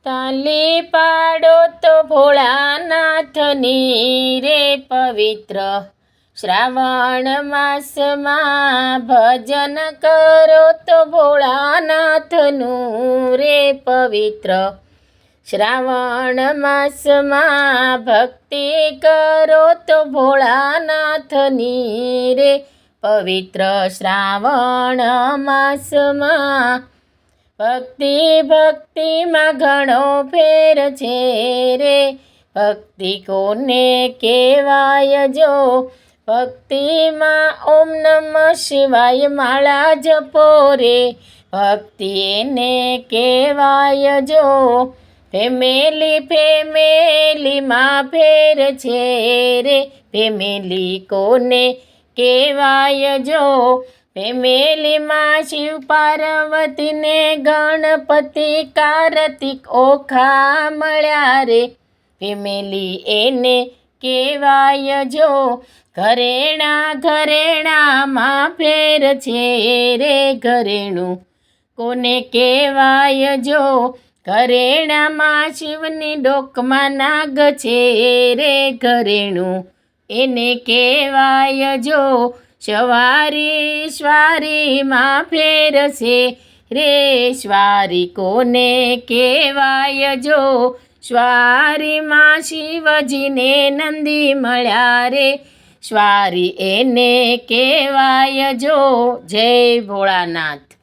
તાલી પાડો તો ભોળાનાથની રે પવિત્ર શ્રાવણ માસમાં ભજન કરો તો ભોળાનાથનું રે પવિત્ર શ્રાવણ માસમાં ભક્તિ કરો તો ભોળાનાથની રે પવિત્ર શ્રાવણ માસમાં ભક્તિમાં ઘણો ફેર છે રે ભક્તિ કોને કહેવાય જો ભક્તિમાં ઓમ નમઃ શિવાય માળા જપો રે ભક્તિ એને કહેવાય જો ફેમિલીમાં ફેર છે રે ફેમિલી કોને કહેવાય જો ફેમિલીમાં શિવ પાર્વતીને ગણપતિ કાર્તિક ઓખા મળ્યા રે ફેમિલી એને કહેવાય જો ઘરેણામાં ફેર છે રે ઘરેણું કોને કહેવાય જો ઘરેણામાં શિવની ડોકમાં નાગ છે રે ઘરેણું એને કહેવાય જો સ્વારીમાં ફેર છે રે સ્વારી કોને કહેવાય જો સ્વારીમાં શિવજીને નંદી મળ્યા રે સ્વારી એને કહેવાય જો જય ભોળાનાથ।